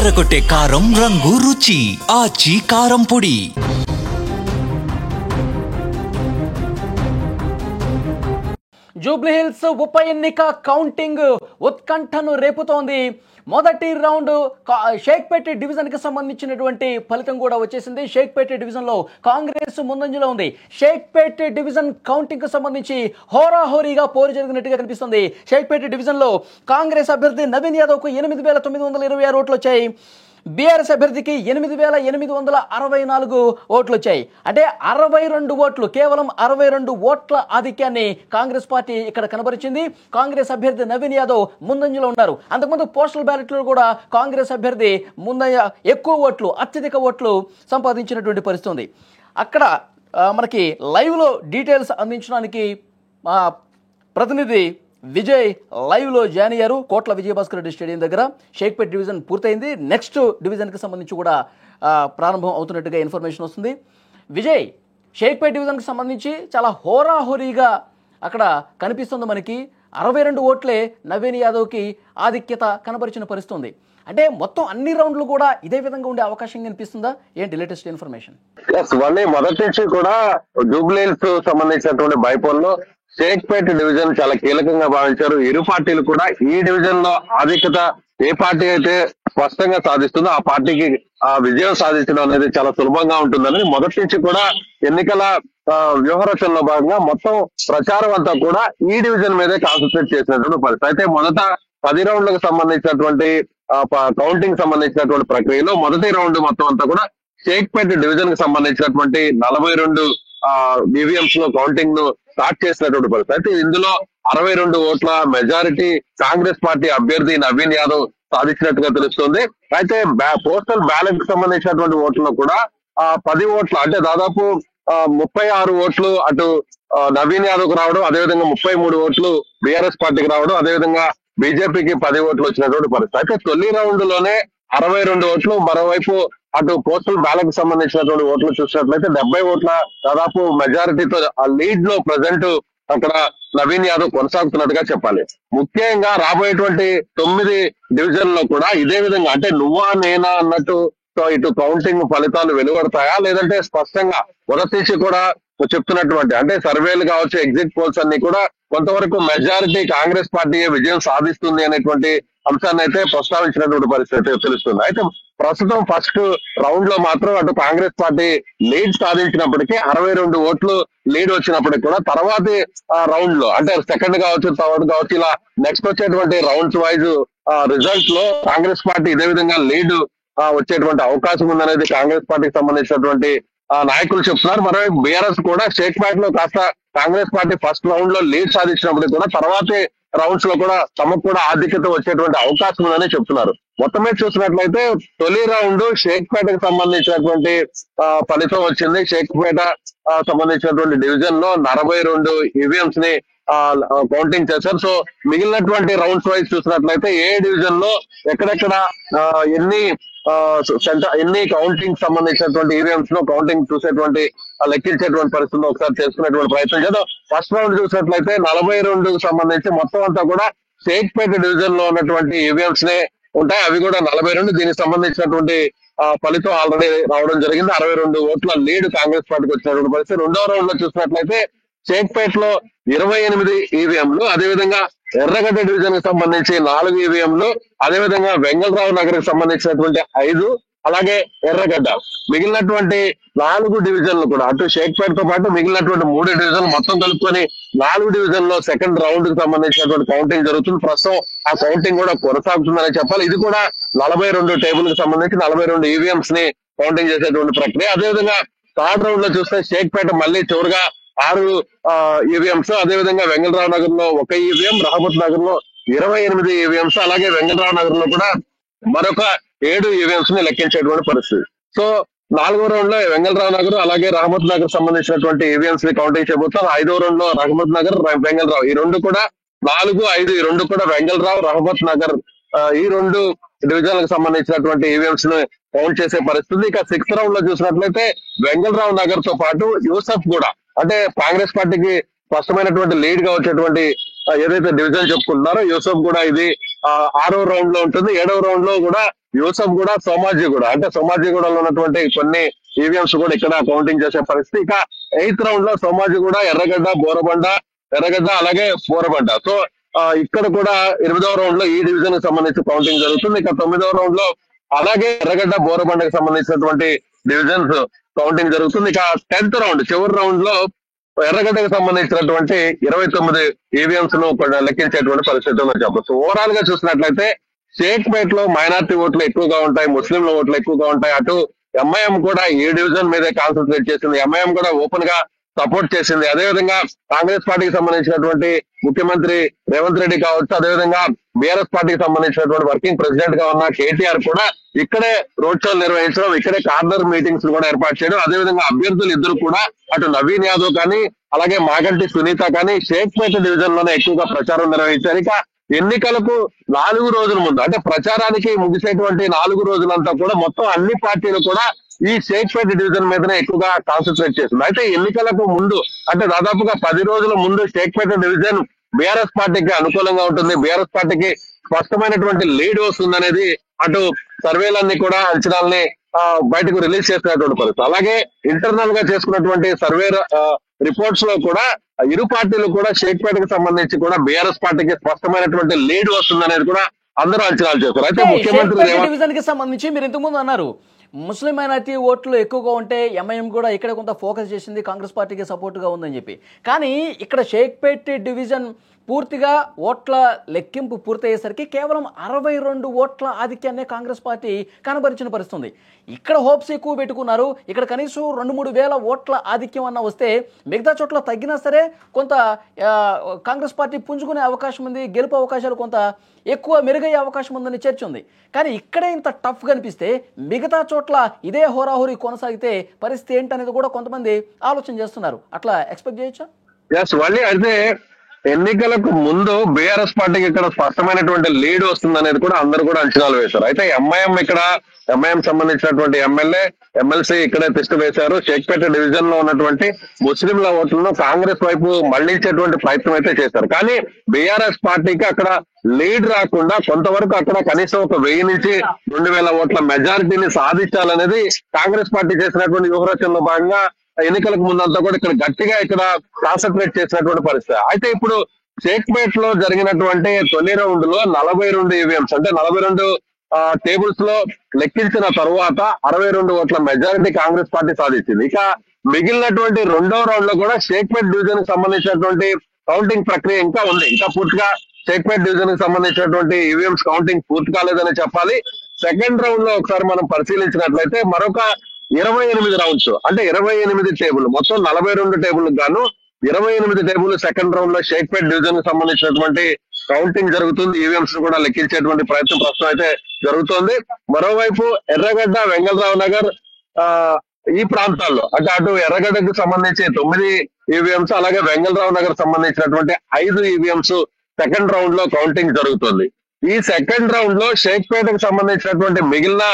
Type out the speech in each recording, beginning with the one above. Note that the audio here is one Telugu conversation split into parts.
అదరగొట్టే కారం రంగు రుచి ఆచి కారం పొడి. జూబ్లీహిల్స్ ఉప ఎన్నిక కౌంటింగ్ ఉత్కంఠను రేపుతోంది. మొదటి రౌండ్ షేక్పేట డివిజన్కి సంబంధించినటువంటి ఫలితం కూడా వచ్చేసింది. షేక్పేట డివిజన్లో కాంగ్రెస్ ముందంజలో ఉంది. షేక్పేట డివిజన్ కౌంటింగ్కు సంబంధించి హోరాహోరీగా పోరు జరిగినట్టుగా కనిపిస్తుంది. షేక్పేట డివిజన్లో కాంగ్రెస్ అభ్యర్థి నవీన్ యాదవ్కు 8,926 ఓట్లు వచ్చాయి. బీఆర్ఎస్ అభ్యర్థికి 8,864 ఓట్లు వచ్చాయి. అంటే 62 ఓట్లు, కేవలం 62 ఓట్ల ఆధిక్యాన్ని కాంగ్రెస్ పార్టీ ఇక్కడ కనబరిచింది. కాంగ్రెస్ అభ్యర్థి నవీన్ యాదవ్ ముందంజలో ఉన్నారు. అంతకుముందు పోస్టల్ బ్యాలెట్లో కూడా కాంగ్రెస్ అభ్యర్థి ఎక్కువ ఓట్లు, అత్యధిక ఓట్లు సంపాదించినటువంటి పరిస్థితి ఉంది. అక్కడ మనకి లైవ్లో డీటెయిల్స్ అందించడానికి మా ప్రతినిధి విజయ్ లైవ్లో జాయిన్ అయ్యారు. కోట్ల విజయభాస్కర్ రెడ్డి స్టేడియం దగ్గర షేక్పేట డివిజన్ పూర్తయింది. నెక్స్ట్ డివిజన్కి సంబంధించి కూడా ప్రారంభం అవుతున్నట్టుగా ఇన్ఫర్మేషన్ వస్తుంది. విజయ్, షేక్పేట డివిజన్కి సంబంధించి చాలా హోరాహోరీగా అక్కడ కనిపిస్తుంది. మనకి 62 ఓట్లే నవీన్ యాదవ్కి ఆధిక్యత కనబరిచిన పరిస్థితి ఉంది. అంటే మొత్తం అన్ని రౌండ్లు కూడా ఇదే విధంగా ఉండే అవకాశం కనిపిస్తుందా? ఏంటి లేటెస్ట్ ఇన్ఫర్మేషన్? మొదటి నుంచి కూడా జూబ్లీహిల్స్ సంబంధించినటువంటి బైపోల్లో షేక్పేట డివిజన్ చాలా కీలకంగా భావించారు. ఇరు పార్టీలు కూడా ఈ డివిజన్ లో ఆధిక్యత ఏ పార్టీ అయితే స్పష్టంగా సాధిస్తుందో ఆ పార్టీకి విజయం సాధించడం అనేది చాలా సులభంగా ఉంటుందని మొదటి నుంచి కూడా ఎన్నికల వ్యూహరచనలో భాగంగా మొత్తం ప్రచారం అంతా కూడా ఈ డివిజన్ మీదే కాన్సన్ట్రేట్ చేసినటువంటి పరిస్థితి. అయితే మొదట 10 రౌండ్లకు సంబంధించినటువంటి కౌంటింగ్ సంబంధించినటువంటి ప్రక్రియలో మొదటి రౌండ్ మొత్తం అంతా కూడా షేక్పేట డివిజన్ కి సంబంధించినటువంటి 42 ఈవీఎంస్ లో కౌంటింగ్ ను స్టార్ట్ చేసినటువంటి పరిస్థితి. అయితే ఇందులో 62 ఓట్ల మెజారిటీ కాంగ్రెస్ పార్టీ అభ్యర్థి నవీన్ యాదవ్ సాధించినట్టుగా తెలుస్తుంది. అయితే పోస్టల్ బ్యాలెట్ కి సంబంధించినటువంటి ఓట్లలో కూడా 10 ఓట్లు అంటే దాదాపు 36 ఓట్లు అటు నవీన్ యాదవ్ కు రావడం, అదేవిధంగా 33 ఓట్లు బీఆర్ఎస్ పార్టీకి రావడం, అదేవిధంగా బీజేపీకి 10 ఓట్లు వచ్చినటువంటి పరిస్థితి. అయితే తొలి రౌండ్ లోనే 62 ఓట్లు, మరోవైపు అటు పోస్టల్ బ్యాలెట్ కి సంబంధించినటువంటి ఓట్లు చూసినట్లయితే 70 ఓట్ల దాదాపు మెజారిటీతో ఆ లీడ్ లో ప్రజెంట్ అక్కడ నవీన్ యాదవ్ కొనసాగుతున్నట్టుగా చెప్పాలి. ముఖ్యంగా రాబోయేటువంటి 9 డివిజన్ లో కూడా ఇదే విధంగా అంటే నువ్వా నేనా అన్నట్టు ఇటు కౌంటింగ్ ఫలితాలు వెలువడతాయా, లేదంటే స్పష్టంగా మొదటి నుంచి కూడా చెప్తున్నటువంటి అంటే సర్వేలు కావచ్చు, ఎగ్జిట్ పోల్స్ అన్ని కూడా కొంతవరకు మెజారిటీ కాంగ్రెస్ పార్టీ విజయం సాధిస్తుంది అనేటువంటి అంశాన్ని అయితే ప్రస్తావించినటువంటి పరిస్థితి తెలుస్తుంది. అయితే ప్రస్తుతం ఫస్ట్ రౌండ్ లో మాత్రం అటు కాంగ్రెస్ పార్టీ లీడ్ సాధించినప్పటికీ 62 ఓట్లు లీడ్ వచ్చినప్పటికీ కూడా తర్వాతి రౌండ్ లో అంటే సెకండ్ కావచ్చు, థర్డ్ కావచ్చు, ఇలా నెక్స్ట్ వచ్చేటువంటి రౌండ్స్ వైజ్ రిజల్ట్ లో కాంగ్రెస్ పార్టీ ఇదే విధంగా లీడ్ వచ్చేటువంటి అవకాశం ఉందనేది కాంగ్రెస్ పార్టీకి సంబంధించినటువంటి నాయకులు చెప్తున్నారు. మరోవైపు బీఆర్ఎస్ కూడా షేక్పేట లో కాస్త కాంగ్రెస్ పార్టీ ఫస్ట్ రౌండ్ లో లీడ్ సాధించినప్పటికీ కూడా తర్వాతి రౌండ్స్ లో కూడా తమకు కూడా ఆధిక్యత వచ్చేటువంటి అవకాశం ఉందని చెప్తున్నారు. మొత్తం మీద చూసినట్లయితే తొలి రౌండ్ షేక్పేటకు సంబంధించినటువంటి ఫలితం వచ్చింది. షేక్పేట సంబంధించినటువంటి డివిజన్ లో 42 ఈవీఎంస్ ని కౌంటింగ్ చేశారు. సో మిగిలినటువంటి రౌండ్స్ వైజ్ చూసినట్లయితే ఏ డివిజన్ లో ఎక్కడెక్కడ ఎన్ని కౌంటింగ్ సంబంధించినటువంటి ఈవీఎంస్ లో కౌంటింగ్ చూసేటువంటి లెక్కించేటువంటి పరిస్థితుల్లో ఒకసారి చేసుకునేటువంటి ప్రయత్నం చేద్దాం. ఫస్ట్ రౌండ్ చూసినట్లయితే 42 సంబంధించి మొత్తం అంతా కూడా షేక్పేట డివిజన్ లో ఉన్నటువంటి ఈవీఎంస్ నే ఉంటాయి. అవి కూడా 42. దీనికి సంబంధించినటువంటి ఫలితం ఆల్రెడీ రావడం జరిగింది. 62 ఓట్ల లీడ్ కాంగ్రెస్ పార్టీకి వచ్చినటువంటి పరిస్థితి. రెండో రౌండ్ లో చూసినట్లయితే షేక్పేట లో 28 ఈవీఎంలు, అదేవిధంగా ఎర్రగడ్డ డివిజన్ కి సంబంధించి 4 ఈవీఎంలు, అదేవిధంగా వెంగళరావు నగర్ కి సంబంధించినటువంటి 5, అలాగే ఎర్రగడ్డ మిగిలినటువంటి 4 డివిజన్లు కూడా అటు షేక్పేట తో పాటు మిగిలినటువంటి 3 డివిజన్లు మొత్తం కలుపుకొని 4 డివిజన్ లో సెకండ్ రౌండ్ కి సంబంధించినటువంటి కౌంటింగ్ జరుగుతుంది. ప్రస్తుతం ఆ కౌంటింగ్ కూడా కొనసాగుతుందని చెప్పాలి. ఇది కూడా 42 టేబుల్ కి సంబంధించి 42 ఈవీఎంస్ ని కౌంటింగ్ చేసేటువంటి ప్రక్రియ. అదేవిధంగా థర్డ్ రౌండ్ లో చూస్తే షేక్పేట మళ్ళీ చివరిగా 6 ఈవీఎంస్, అదేవిధంగా వెంగళరావు నగర్ లో 1 ఈవీఎం, రహమత్ నగర్ లో 28 ఈవీఎంస్, అలాగే వెంగళరావు నగర్ లో కూడా మరొక 7 ఈవీఎంస్ ని లెక్కించేటువంటి పరిస్థితి. సో 4వ రౌండ్ లో వెంగళరావు నగర్ అలాగే రహమత్ నగర్ సంబంధించినటువంటి ఈవీఎంస్ ని కౌంటింగ్ చేయబోతారు. 5వ రౌండ్ లో రహమత్ నగర్, వెంగళరావు ఈ రెండు కూడా 4, 5 ఈ రెండు కూడా వెంగళరావు, రహమత్ నగర్ ఈ 2 డివిజన్లకు సంబంధించినటువంటి ఈవీఎంస్ ని కౌంట్ చేసే పరిస్థితి. ఇక 6th రౌండ్ లో చూసినట్లయితే వెంగళరావు నగర్ తో పాటు యూసఫ్ కూడా అంటే కాంగ్రెస్ పార్టీకి స్పష్టమైనటువంటి లీడ్ గా వచ్చేటువంటి ఏదైతే డివిజన్ చెప్పుకుంటున్నారో యూసఫ్ కూడా ఇది 6వ రౌండ్ లో ఉంటుంది. 7వ రౌండ్ లో కూడా యూసఫ్ కూడా సోమాజిగూడ, అంటే సోమాజిగూడలో ఉన్నటువంటి కొన్ని ఈవీఎంస్ కూడా ఇక్కడ కౌంటింగ్ చేసే పరిస్థితి. ఇక 8th రౌండ్ లో సోమాజిగూడ, ఎర్రగడ్డ, బోరబండ, ఎర్రగడ్డ అలాగే బోరబండ. సో ఇక్కడ కూడా 8వ రౌండ్ లో ఈ డివిజన్ కి సంబంధించి కౌంటింగ్ జరుగుతుంది. ఇక 9వ రౌండ్ లో అలాగే ఎర్రగడ్డ, బోరబండకి సంబంధించినటువంటి డివిజన్స్ కౌంటింగ్ జరుగుతుంది. ఇక 10th రౌండ్ చివరి రౌండ్ లో ఎర్రగడ్డకు సంబంధించినటువంటి 29 ఈవీఎంస్ ను లెక్కించేటువంటి పరిస్థితి ఉందని చెప్పచ్చు. ఓవరాల్ గా చూసినట్లయితే షేక్పేట్ లో మైనార్టీ ఓట్లు ఎక్కువగా ఉంటాయి, ముస్లింల ఓట్లు ఎక్కువగా ఉంటాయి. అటు ఎంఐఎం కూడా ఈ డివిజన్ మీదే కాన్సన్ట్రేట్ చేసింది. ఎంఐఎం కూడా ఓపెన్ గా సపోర్ట్ చేసింది. అదేవిధంగా కాంగ్రెస్ పార్టీకి సంబంధించినటువంటి ముఖ్యమంత్రి రేవంత్ రెడ్డి కావచ్చు, అదేవిధంగా బీఆర్ఎస్ పార్టీకి సంబంధించినటువంటి వర్కింగ్ ప్రెసిడెంట్ గా ఉన్న కేటీఆర్ కూడా ఇక్కడే రోడ్ షోలు నిర్వహించడం, ఇక్కడే కార్నర్ మీటింగ్స్ కూడా ఏర్పాటు చేయడం, అదేవిధంగా అభ్యర్థులు ఇద్దరు కూడా అటు నవీన్ యాదవ్ కానీ అలాగే మాగంటి సునీత కానీ షేక్పేట డివిజన్ లోనే ఎక్కువగా ప్రచారం నిర్వహించారు. ఇక ఎన్నికలకు 4 రోజుల ముందు, అంటే ప్రచారానికి ముగిసేటువంటి 4 రోజులంతా కూడా మొత్తం అన్ని పార్టీలు కూడా ఈ షేక్పేట డివిజన్ మీదనే ఎక్కువగా కాన్సన్ట్రేట్ చేస్తుంది. అయితే ఎన్నికలకు ముందు, అంటే దాదాపుగా 10 రోజుల ముందు షేక్పేట డివిజన్ బీఆర్ఎస్ పార్టీకి అనుకూలంగా ఉంటుంది, బీఆర్ఎస్ పార్టీకి స్పష్టమైనటువంటి లీడ్ వస్తుందనేది అటు సర్వేలన్నీ కూడా అంచనాలని బయటకు రిలీజ్ చేసినటువంటి పరిస్థితి. అలాగే ఇంటర్నల్ గా చేసుకున్నటువంటి సర్వే రిపోర్ట్స్ లో కూడా ఇరు పార్టీలు కూడా షేక్పేటకు సంబంధించి కూడా బీఆర్ఎస్ పార్టీకి స్పష్టమైనటువంటి లీడ్ వస్తుందనేది కూడా అందరూ అంచనాలు చేస్తారు. అయితే ముఖ్యమంత్రి డివిజన్ కి సంబంధించి మీరు ఇంతకుముందు అన్నారు ముస్లిం మైనార్టీ ఓట్లు ఎక్కువగా ఉంటే ఎంఐఎం కూడా ఇక్కడ కొంత ఫోకస్ చేసింది, కాంగ్రెస్ పార్టీకి సపోర్ట్గా ఉందని చెప్పి. కానీ ఇక్కడ షేక్పేట్ డివిజన్ పూర్తిగా ఓట్ల లెక్కింపు పూర్తయ్యేసరికి కేవలం 62 ఓట్ల ఆధిక్యాన్ని కాంగ్రెస్ పార్టీ కనబరిచిన పరిస్థితుంది. ఇక్కడ హోప్స్ ఎక్కువ పెట్టుకున్నారు, ఇక్కడ కనీసం 2-3 వేల ఓట్ల ఆధిక్యం అన్న వస్తే మిగతా చోట్ల తగ్గినా సరే కొంత కాంగ్రెస్ పార్టీ పుంజుకునే అవకాశం ఉంది, గెలుపు అవకాశాలు కొంత ఎక్కువ మెరుగయ్యే అవకాశం ఉందని చర్చ ఉంది. కానీ ఇక్కడే ఇంత టఫ్ కనిపిస్తే మిగతా చోట్ల ఇదే హోరాహోరీ కొనసాగితే పరిస్థితి ఏంటనేది కూడా కొంతమంది ఆలోచన చేస్తున్నారు. అట్లా ఎక్స్పెక్ట్ చేయొచ్చా? మళ్ళీ అయితే ఎన్నికలకు ముందు బీఆర్ఎస్ పార్టీకి ఇక్కడ స్పష్టమైనటువంటి లీడ్ వస్తుంది అనేది కూడా అందరూ కూడా అంచనాలు వేశారు. అయితే ఎంఐఎం సంబంధించినటువంటి ఎమ్మెల్యే ఎమ్మెల్సీ ఇక్కడే తిష్ట వేశారు. షేక్పేట డివిజన్ లో ఉన్నటువంటి ముస్లింల ఓట్లను కాంగ్రెస్ వైపు మళ్లించేటువంటి ప్రయత్నం అయితే చేశారు. కానీ బీఆర్ఎస్ పార్టీకి అక్కడ లీడ్ రాకుండా కొంతవరకు అక్కడ కనీసం 1000 నుంచి 2000 ఓట్ల మెజారిటీని సాధించాలనేది కాంగ్రెస్ పార్టీ చేసినటువంటి వ్యూహరచనలో భాగంగా ఎన్నికలకు ముందంతా కూడా ఇక్కడ గట్టిగా ఇక్కడ కాన్సన్ట్రేట్ చేసినటువంటి పరిస్థితి. అయితే ఇప్పుడు షేక్పేట్ లో జరిగినటువంటి తొలి రౌండ్ లో 42 ఈవీఎంస్, అంటే 42 టేబుల్స్ లో లెక్కించిన తరువాత 62 ఓట్ల మెజారిటీ కాంగ్రెస్ పార్టీ సాధించింది. ఇక మిగిలినటువంటి 2వ రౌండ్ లో కూడా షేక్పేట్ డివిజన్ కి సంబంధించినటువంటి కౌంటింగ్ ప్రక్రియ ఇంకా ఉంది. ఇంకా పూర్తిగా షేక్పేట్ డివిజన్ కి సంబంధించినటువంటి ఈవీఎంస్ కౌంటింగ్ పూర్తి కాలేదని చెప్పాలి. సెకండ్ రౌండ్ లో ఒకసారి మనం పరిశీలించినట్లయితే మరొక 28 రౌండ్స్, అంటే 28 టేబుల్, మొత్తం 42 టేబుల్ గాను 28 టేబుల్ సెకండ్ రౌండ్ లో షేక్పేట్ డివిజన్ కి సంబంధించినటువంటి కౌంటింగ్ జరుగుతుంది. ఈవీఎంస్ కూడా లెక్కించేటువంటి ప్రయత్నం ప్రస్తుతం అయితే జరుగుతోంది. మరోవైపు ఎర్రగడ్డ, వెంగళరావు నగర్ ఈ ప్రాంతాల్లో, అంటే అటు ఎర్రగడ్డకు సంబంధించి 9 ఈవీఎంస్, అలాగే వెంగళరావు నగర్ సంబంధించినటువంటి 5 ఈవీఎంస్ సెకండ్ రౌండ్ లో కౌంటింగ్ జరుగుతుంది. ఈ సెకండ్ రౌండ్ లో షేక్పేటకు సంబంధించినటువంటి మిగిలిన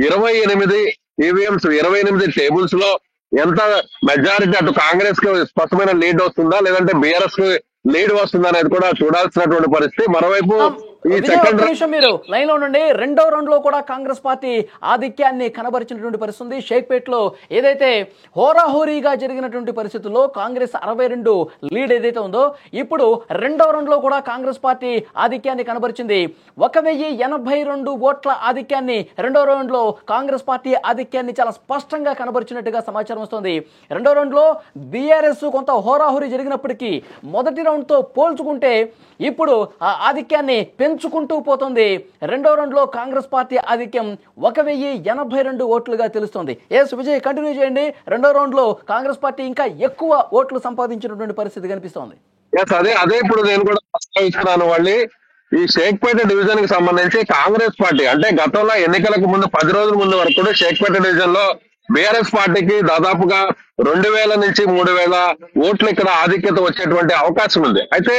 28 ఈవీఎంస్ 28 టేబుల్స్ లో ఎంత మెజారిటీ అటు కాంగ్రెస్ కు స్పష్టమైన లీడ్ వస్తుందా లేదంటే బీఆర్ఎస్ కు లీడ్ వస్తుందా అనేది కూడా చూడాల్సినటువంటి పరిస్థితి. మరోవైపు ఈ సెకండ్ మీరు లైన్ లో ఉండండి. 2వ రౌండ్ లో కూడా కాంగ్రెస్ పార్టీ ఆధిక్యాన్ని కనబరిచినటువంటి పరిస్థితి. షేక్పేట్ లో ఏదైతే హోరాహోరీగా జరిగినటువంటి పరిస్థితుల్లో కాంగ్రెస్ 62 లీడ్ ఏదైతే ఉందో, ఇప్పుడు 2వ రౌండ్ లో కూడా కాంగ్రెస్ పార్టీ ఆధిక్యాన్ని కనబరిచింది. 1082 ఓట్ల ఆధిక్యాన్ని 2వ రౌండ్ లో కాంగ్రెస్ పార్టీ ఆధిక్యాన్ని చాలా స్పష్టంగా కనబరిచినట్టుగా సమాచారం వస్తుంది. 2వ రౌండ్ లో బీఆర్ఎస్ కొంత హోరాహోరీ జరిగినప్పటికీ మొదటి రౌండ్ తో పోల్చుకుంటే ఇప్పుడు ఆ ఆధిక్యాన్ని పెంచుకుంటూ పోతుంది. 2వ రౌండ్ లో కాంగ్రెస్ పార్టీ ఆధిక్యం 1082 ఓట్లుగా తెలుస్తుంది. విజయ్ కంటిన్యూ చేయండి. 2వ రౌండ్ లో కాంగ్రెస్ పార్టీ ఇంకా ఎక్కువ ఓట్లు సంపాదించినటువంటి పరిస్థితి కనిపిస్తోంది. అదే ఇప్పుడు నేను కూడా ప్రస్తావిస్తున్నాను. వాళ్ళు ఈ షేక్పేట డివిజన్ కి సంబంధించి కాంగ్రెస్ పార్టీ, అంటే గతంలో ఎన్నికలకు ముందు 10 రోజుల ముందు వరకు కూడా షేక్పేట డివిజన్ లో బీఆర్ఎస్ పార్టీకి దాదాపుగా 2000 నుంచి 3000 ఓట్లు ఇక్కడ ఆధిక్యత వచ్చేటువంటి అవకాశం ఉంది. అయితే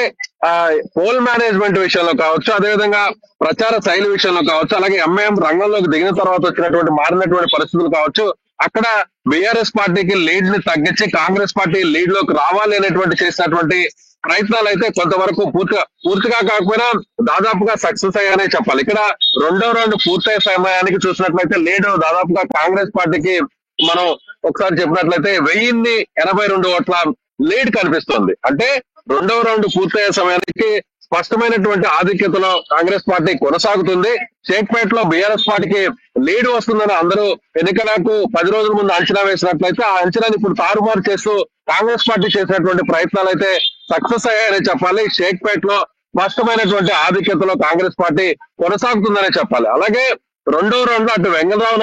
పోల్ మేనేజ్మెంట్ విషయంలో కావచ్చు, అదేవిధంగా ప్రచార శైలి విషయంలో కావచ్చు, అలాగే ఎంఐఎం రంగంలోకి దిగిన తర్వాత వచ్చినటువంటి మారినటువంటి పరిస్థితులు కావచ్చు, అక్కడ బీఆర్ఎస్ పార్టీకి లీడ్ ని తగ్గించి కాంగ్రెస్ పార్టీ లీడ్ లోకి రావాలి అనేటువంటి చేసినటువంటి ప్రయత్నాలు అయితే కొంతవరకు పూర్తిగా కాకపోయినా దాదాపుగా సక్సెస్ అయ్యానే చెప్పాలి. ఇక్కడ రెండో రౌండ్ పూర్తయ్యే సమయానికి చూసినట్లయితే లీడ్ దాదాపుగా కాంగ్రెస్ పార్టీకి మనం ఒకసారి చెప్పినట్లయితే 1082 ఓట్ల లీడ్ కనిపిస్తుంది. అంటే రెండవ రౌండ్ పూర్తయ్యే సమయానికి స్పష్టమైనటువంటి ఆధిక్యతలో కాంగ్రెస్ పార్టీ కొనసాగుతుంది. షేక్పేటలో బీఆర్ఎస్ పార్టీకి లీడ్ వస్తుందని అందరూ ఎన్నికలకు 10 రోజుల ముందు అంచనా వేసినట్లయితే ఆ అంచనాని ఇప్పుడు తారుమారు చేస్తూ కాంగ్రెస్ పార్టీ చేసినటువంటి ప్రయత్నాలు అయితే సక్సెస్ అయ్యాయని చెప్పాలి. షేక్పేటలో స్పష్టమైనటువంటి ఆధిక్యతలో కాంగ్రెస్ పార్టీ కొనసాగుతుందనే చెప్పాలి. అలాగే రెండో రౌండ్ లో అటు వెంగళరావు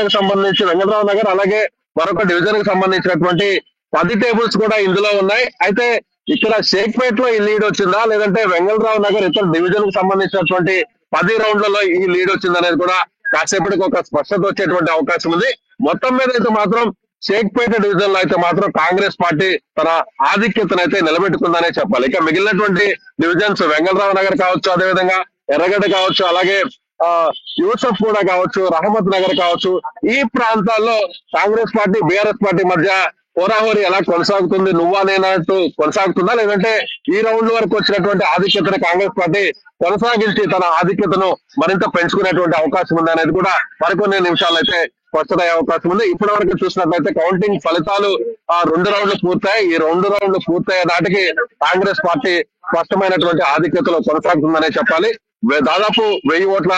నగర్ అలాగే మరొక డివిజన్ కి సంబంధించినటువంటి 10 టేబుల్స్ కూడా ఇందులో ఉన్నాయి. అయితే ఇక్కడ షేక్పేట్ లో ఈ లీడ్ వచ్చిందా లేదంటే వెంగళరావు నగర్ ఇతర డివిజన్ కి సంబంధించినటువంటి 10 రౌండ్లలో ఈ లీడ్ వచ్చింది అనేది కూడా కాసేపటికి ఒక స్పష్టత వచ్చేటువంటి అవకాశం ఉంది. మొత్తం మీద అయితే మాత్రం షేక్పేట డివిజన్ లో అయితే మాత్రం కాంగ్రెస్ పార్టీ తన ఆధిక్యతను అయితే నిలబెట్టుకుందనే చెప్పాలి. ఇక మిగిలినటువంటి డివిజన్స్ వెంగళరావు నగర్ కావచ్చు, అదేవిధంగా ఎర్రగడ్డ కావచ్చు, అలాగే యూసఫ్ కూడా కావచ్చు, రహమత్ నగర్ కావచ్చు, ఈ ప్రాంతాల్లో కాంగ్రెస్ పార్టీ బీఆర్ఎస్ పార్టీ మధ్య హోరాహోరీ ఎలా కొనసాగుతుంది, నువ్వా నేనంటూ కొనసాగుతుందా లేదంటే ఈ రౌండ్ వరకు వచ్చినటువంటి ఆధిక్యతను కాంగ్రెస్ పార్టీ కొనసాగించి తన ఆధిక్యతను మరింత పెంచుకునేటువంటి అవకాశం ఉంది అనేది కూడా మరికొన్ని నిమిషాలు అయితే స్పష్టత అయ్యే అవకాశం ఉంది. ఇప్పటి వరకు చూసినట్లయితే కౌంటింగ్ ఫలితాలు 2 రౌండ్లు పూర్తయ్యాయి. ఈ 2 రౌండ్లు పూర్తయ్యే నాటికి కాంగ్రెస్ పార్టీ స్పష్టమైనటువంటి ఆధిక్యతలో కొనసాగుతుందనే చెప్పాలి. దాదాపు 1000 ఓట్ల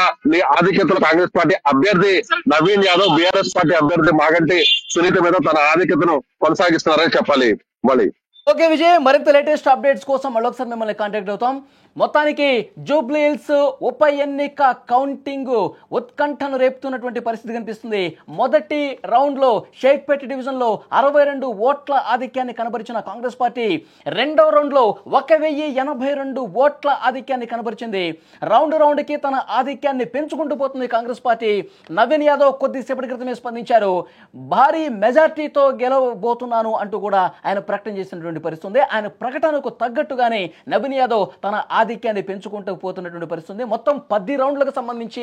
ఆధిక్యతలో కాంగ్రెస్ పార్టీ అభ్యర్థి నవీన్ యాదవ్ బీఆర్ఎస్ పార్టీ అభ్యర్థి మాగంటి సునీత మీద తన ఆధిక్యతను కొనసాగిస్తున్నారని చెప్పాలి. మళ్ళీ ఓకే విజయ్, మరింత లేటెస్ట్ అప్డేట్స్ కోసం మళ్ళీ ఒకసారి మిమ్మల్ని కాంటాక్ట్ అవుతాం. మొత్తానికి జూబ్లీ హిల్స్ ఉప ఎన్నిక కౌంటింగ్ ఉత్కంఠను రేపుతున్నటువంటి పరిస్థితి కనిపిస్తుంది. మొదటి రౌండ్ లో షేక్పేట డివిజన్ లో 62 ఓట్ల ఆధిక్యాన్ని కనబరిచిన కాంగ్రెస్ పార్టీ రెండవ రౌండ్ లో 1082 ఓట్ల ఆధిక్యాన్ని కనబరిచింది. రౌండ్ కి తన ఆధిక్యాన్ని పెంచుకుంటూ పోతుంది కాంగ్రెస్ పార్టీ. నవీన్ యాదవ్ కొద్దిసేపటి క్రితమే స్పందించారు. భారీ మెజార్టీతో గెలవబోతున్నాను అంటూ కూడా ఆయన ప్రకటన చేసినటువంటి పరిస్థితి ఉంది. ఆయన ప్రకటనకు తగ్గట్టుగానే నవీన్ యాదవ్ తన ఆధిక్యాన్ని పెంచుకుంటూ పోతున్నటువంటి పరిస్థితి. మొత్తం 10 రౌండ్లకు సంబంధించి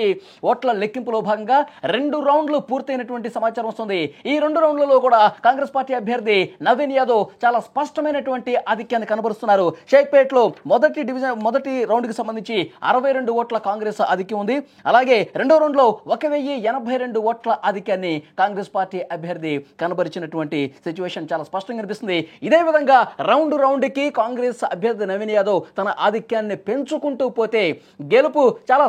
ఓట్ల లెక్కింపులో భాగంగా 2 రౌండ్లు పూర్తయినటువంటి సమాచారం వస్తుంది. ఈ 2 రౌండ్లలో కూడా కాంగ్రెస్ పార్టీ అభ్యర్థి నవీన్ యాదవ్ చాలా స్పష్టమైనటువంటి ఆధిక్యాన్ని కనబరుస్తున్నారు. షేక్పేట్లో మొదటి రౌండ్ కి సంబంధించి 62 ఓట్ల కాంగ్రెస్ ఆధిక్యం ఉంది. అలాగే రెండో రౌండ్ లో 1082 ఓట్ల ఆధిక్యాన్ని కాంగ్రెస్ పార్టీ అభ్యర్థి కనబరిచినటువంటి సిచ్యువేషన్ చాలా స్పష్టంగా కనిపిస్తుంది. ఇదే విధంగా రౌండ్ కి కాంగ్రెస్ అభ్యర్థి నవీన్ యాదవ్ తన ఆధిక్యాన్ని పెంచుకుంటూ పోతే గెలుపు చాలా